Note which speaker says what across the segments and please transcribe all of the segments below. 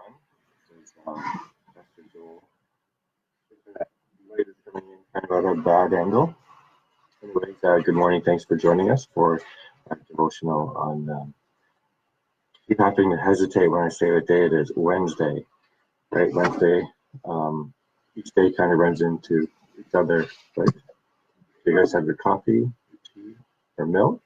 Speaker 1: everyone. This is Pastor Joel. That light is coming in kind of at a bad angle. Anyways, good morning. Thanks for joining us for our devotional on. Keep having to hesitate when I say what day it is. Wednesday, right? Wednesday. Each day kind of runs into each other. Right? Do you guys have your coffee, your tea, or milk?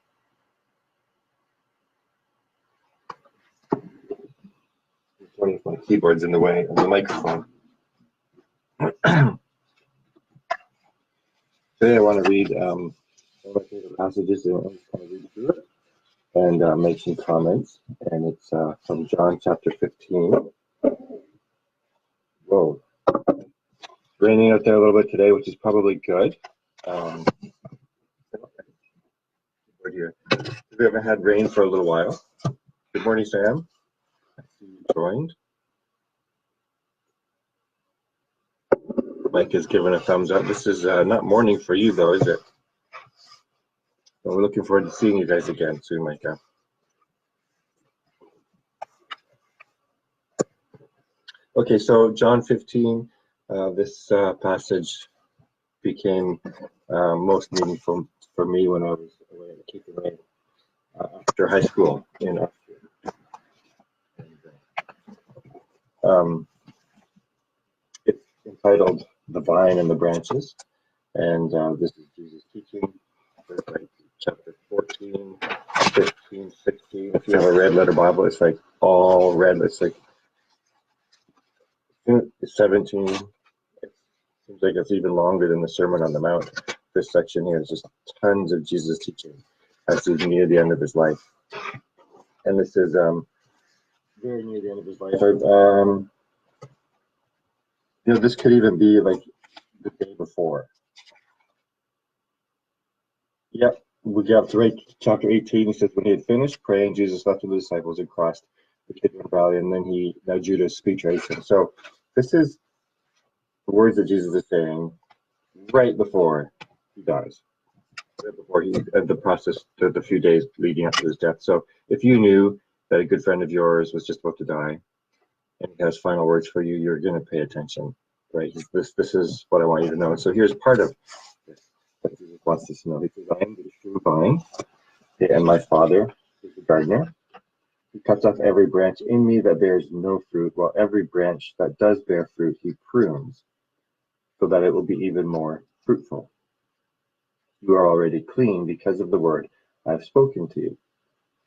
Speaker 1: My keyboard's in the way of the microphone. Today I want to read one of my favorite passages, and I'll just kind of read through it and make some comments. And it's from John chapter 15. Whoa. Raining out there a little bit today, which is probably good. Here. We haven't had rain for a little while. Good morning, Sam. I see you joined. Mike is giving a thumbs up. This is not morning for you, though, is it? Well, we're looking forward to seeing you guys again soon, Micah. Okay, so John 15, this passage became most meaningful for me when I was away at Cape Away after high school in Austria. And, it's entitled The Vine and the Branches, and this is Jesus' teaching. Like chapter 14, 15, 16. If you have a red letter Bible, it's like all red. It's like 17. It seems like it's even longer than the Sermon on the Mount. This section here is just tons of Jesus' teaching as he's near the end of his life. And this is very near the end of his life. This could even be like the day before. Yep, we got to chapter 18. He says, when he had finished praying, Jesus left with the disciples and crossed the Kidron Valley, and then now Judas betrays him. So this is the words that Jesus is saying right before he dies, right before the process, the few days leading up to his death. So if you knew that a good friend of yours was just about to die, and he has final words for you, you're going to pay attention, right? This is what I want you to know. And so here's part of this that Jesus wants us to know. He says, I am the true vine, and my Father is the gardener. He cuts off every branch in me that bears no fruit, while every branch that does bear fruit, he prunes, so that it will be even more fruitful. You are already clean because of the word I have spoken to you.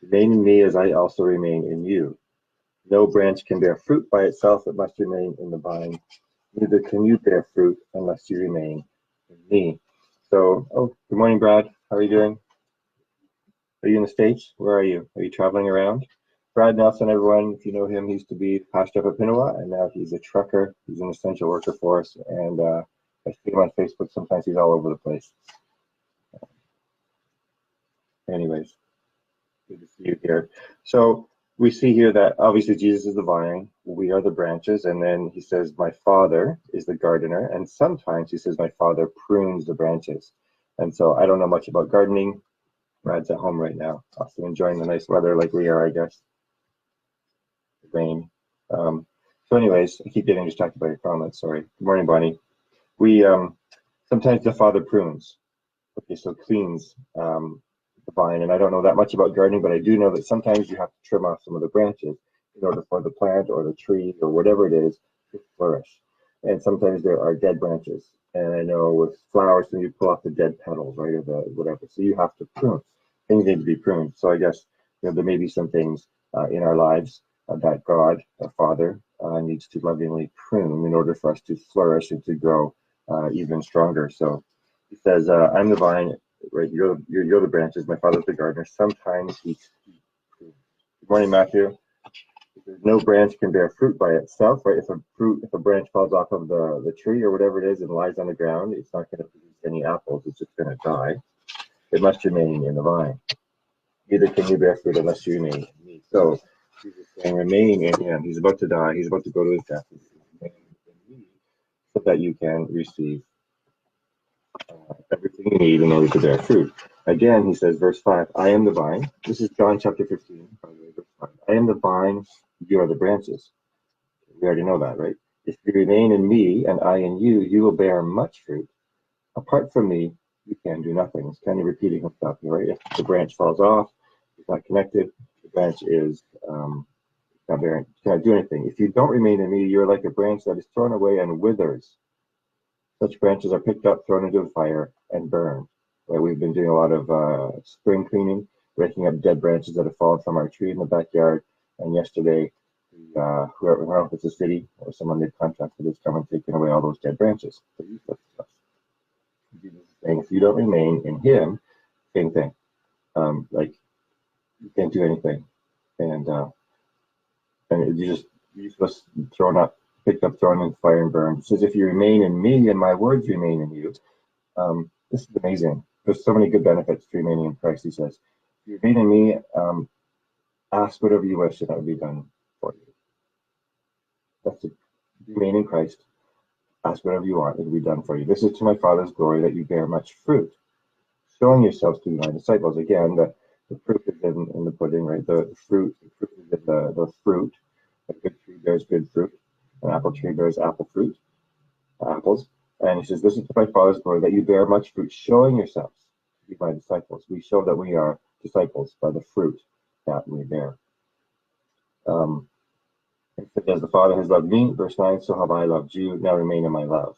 Speaker 1: Remain in me as I also remain in you. No branch can bear fruit by itself, it must remain in the vine. Neither can you bear fruit unless you remain in me. So, good morning, Brad. How are you doing? Are you in the States? Where are you? Are you traveling around? Brad Nelson, everyone, if you know him, he used to be pastor up at Pinawa, and now he's a trucker. He's an essential worker for us, and I see him on Facebook. Sometimes he's all over the place. Anyways, good to see you here. So we see here that obviously Jesus is the vine, we are the branches, and then he says, my Father is the gardener, and sometimes he says, my Father prunes the branches. And so I don't know much about gardening. Brad's at home right now, also enjoying the nice weather like we are, I guess. Rain. So anyways, I keep getting distracted by your comments, sorry. Good morning, Bonnie. We sometimes the Father prunes, okay, so cleans the vine, and I don't know that much about gardening, but I do know that sometimes you have to trim off some of the branches in order for the plant or the tree or whatever it is to flourish. And sometimes there are dead branches, and I know with flowers, then you pull off the dead petals, right, or the whatever. So you have to prune. Things need to be pruned. So I guess there may be some things in our lives that God, our Father, needs to lovingly prune in order for us to flourish and to grow even stronger. So he says, I'm the vine, right? You're the branches. My Father's the gardener. Sometimes he prunes. Good morning, Matthew. No branch can bear fruit by itself, right? If a branch falls off of the tree or whatever it is and lies on the ground, it's not going to produce any apples. It's just going to die. It must remain in the vine. Neither can you bear fruit unless you remain in me. So Jesus is saying, remain in him. He's about to die. He's about to go to his death. Remain in me, so that you can receive everything you need in order to bear fruit. Again, he says, verse 5, I am the vine. This is John chapter 15, by the way, verse 5. I am the vine, you are the branches. We already know that, right? If you remain in me and I in you, you will bear much fruit. Apart from me, you can do nothing. It's kind of repeating himself here, right? If the branch falls off, it's not connected, the branch is not bearing, cannot do anything. If you don't remain in me, you're like a branch that is thrown away and withers. Such branches are picked up, thrown into the fire, and burned. Right? We've been doing a lot of spring cleaning, breaking up dead branches that have fallen from our tree in the backyard. And yesterday, whoever, I don't know if it's the city or someone they've contracted has come and taken away all those dead branches. So useless stuff. Jesus is saying, if you don't remain in him, same thing. Like you can't do anything, and you just useless, thrown up, picked up, thrown in the fire and burned. It says, if you remain in me and my words remain in you. This is amazing. There's so many good benefits to remaining in Christ. He says, if you remain in me, ask whatever you wish, and that will be done for you. That's it. Remain in Christ. Ask whatever you want, it will be done for you. This is to my Father's glory that you bear much fruit, showing yourselves to be my disciples. Again, the fruit is in the pudding, right? The fruit is in the fruit. A good tree bears good fruit. An apple tree bears apple fruit, apples. And he says, this is to my Father's glory that you bear much fruit, showing yourselves to be my disciples. We show that we are disciples by the fruit that we bear. As the Father has loved me, verse 9, so have I loved you. Now remain in my love.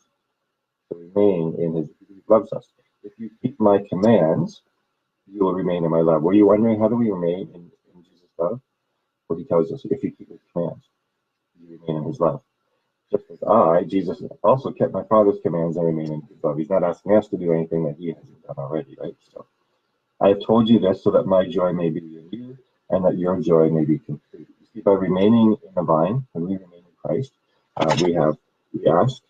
Speaker 1: So remain in his, he loves us. If you keep my commands, you will remain in my love. Were you wondering how do we remain in Jesus' love? Well, he tells us, if you keep his commands, you remain in his love. Just as I, Jesus, also kept my Father's commands and remain in his love. He's not asking us to do anything that he hasn't done already, right? So I have told you this so that my joy may be in you and that your joy may be complete. You see, by remaining in the vine, when we remain in Christ, we ask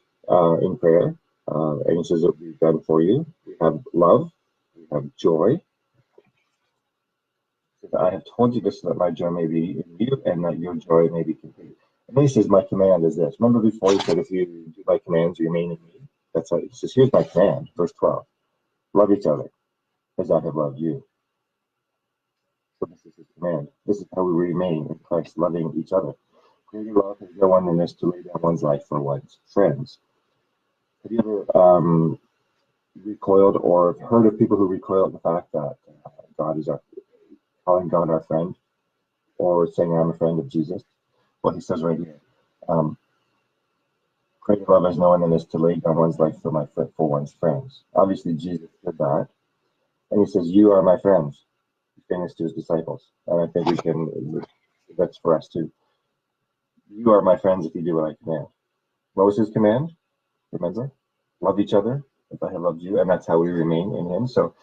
Speaker 1: in prayer, and he says it will be done for you. We have love, we have joy. I have told you this so that my joy may be in you and that your joy may be complete. And then he says, my command is this. Remember before he said, if you do my commands, you remain in me. That's how he says, here's my command, verse 12. Love each other as I have loved you. So this is his command. This is how we remain in Christ, loving each other. Greater love has no one than this, to lay down one's life for one's friends. Have you ever recoiled or heard of people who recoil at the fact that God is calling God our friend, or saying I'm a friend of Jesus? Well, he says right here, greater love has no one than this, to lay down one's life for one's friends. Obviously, Jesus did that, and he says, "You are my friends." He's saying this to his disciples, and I think that's for us too. You are my friends if you do what I command. What was his command? Remember, love each other as I have loved you, and that's how we remain in him. So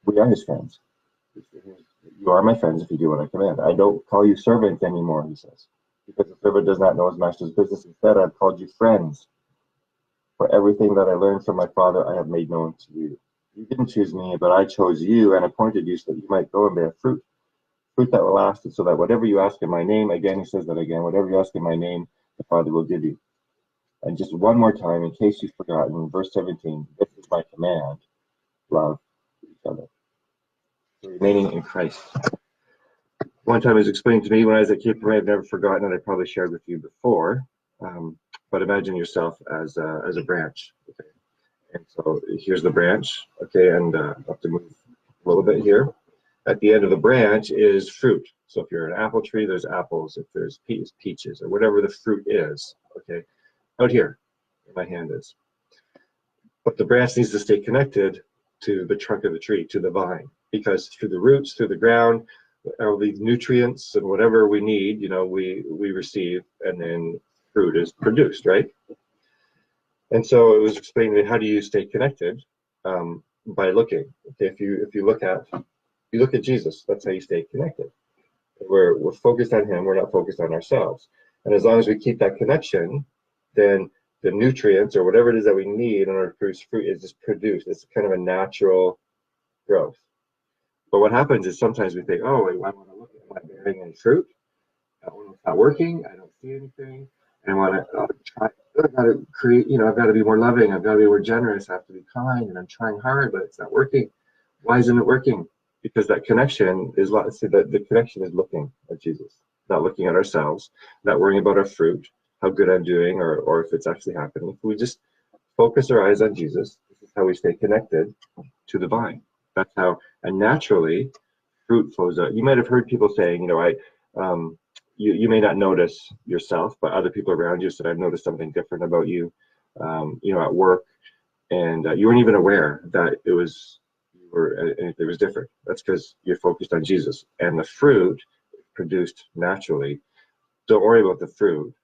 Speaker 1: we are his friends. You are my friends if you do what I command. I don't call you servants anymore, he says, because the servant does not know his master's business. Instead, I've called you friends. For everything that I learned from my Father, I have made known to you. You didn't choose me, but I chose you and appointed you so that you might go and bear fruit that will last, so that whatever you ask in my name, again, he says that again, whatever you ask in my name, the Father will give you. And just one more time, in case you've forgotten, verse 17, this is my command, love each other. So remaining in Christ. One time it was explained to me when I was at Cape May, I've never forgotten it, I probably shared with you before, but imagine yourself as a branch. Okay? And so here's the branch, okay, and I'll have to move a little bit here. At the end of the branch is fruit. So if you're an apple tree, there's apples. If there's peaches, or whatever the fruit is, okay, out here, where my hand is. But the branch needs to stay connected to the trunk of the tree, to the vine, because through the roots, through the ground, all these nutrients and whatever we need, we receive, and then fruit is produced, right? And so it was explained to me, how do you stay connected? By looking. Okay, if you look at Jesus, that's how you stay connected. We're focused on him, we're not focused on ourselves. And as long as we keep that connection, then the nutrients or whatever it is that we need in order to produce fruit is just produced. It's kind of a natural growth. But what happens is sometimes we think, oh, I want to look at, am I bearing any fruit? It's not working, I don't see anything. And I want to try, I've got to create, I've got to be more loving, I've got to be more generous, I have to be kind, and I'm trying hard, but it's not working. Why isn't it working? Because that connection is, the connection is looking at Jesus. not looking at ourselves, not worrying about our fruit, how good I'm doing, or if it's actually happening. If we just focus our eyes on Jesus, this is how we stay connected to the vine. That's how, and naturally, fruit flows out. You might have heard people saying, you may not notice yourself, but other people around you said, I've noticed something different about you, at work, and you weren't even aware that it was different. That's because you're focused on Jesus, and the fruit produced naturally. Don't worry about the fruit;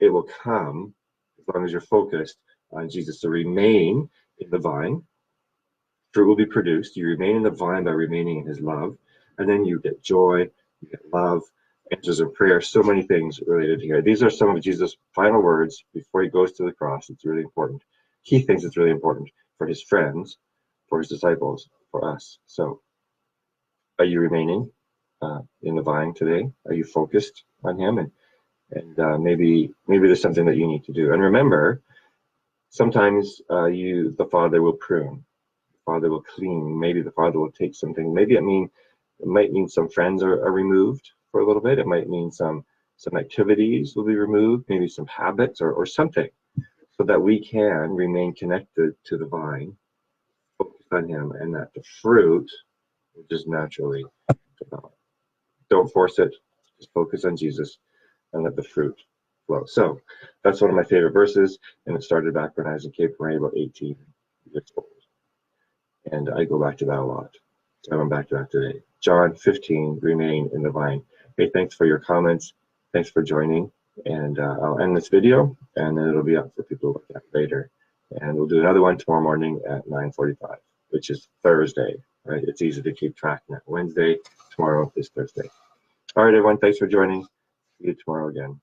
Speaker 1: it will come as long as you're focused on Jesus. So remain in the vine. Fruit will be produced. You remain in the vine by remaining in His love, and then you get joy, you get love, answers of prayer. So many things related here. These are some of Jesus' final words before He goes to the cross. It's really important. He thinks it's really important for His friends, for His disciples, for us. So, are you remaining in the vine today? Are you focused on Him? And maybe there's something that you need to do. And remember, sometimes the Father will prune, the Father will clean. Maybe the Father will take something. Maybe it might mean some friends are removed for a little bit. It might mean some activities will be removed, maybe some habits or something, so that we can remain connected to the vine, focus on Him, and that the fruit will just naturally develop. Don't force it. Just focus on Jesus and let the fruit flow. So that's one of my favorite verses, and it started back when I was in Cape May, about 18 years old. And I go back to that a lot. So I went back to that today. John 15, remain in the vine. Hey, thanks for your comments. Thanks for joining. And I'll end this video, and then it'll be up for people to look at later. And we'll do another one tomorrow morning at 9:45, which is Thursday, right? It's easy to keep track now. Wednesday, tomorrow is Thursday. All right, everyone, thanks for joining. See you tomorrow again.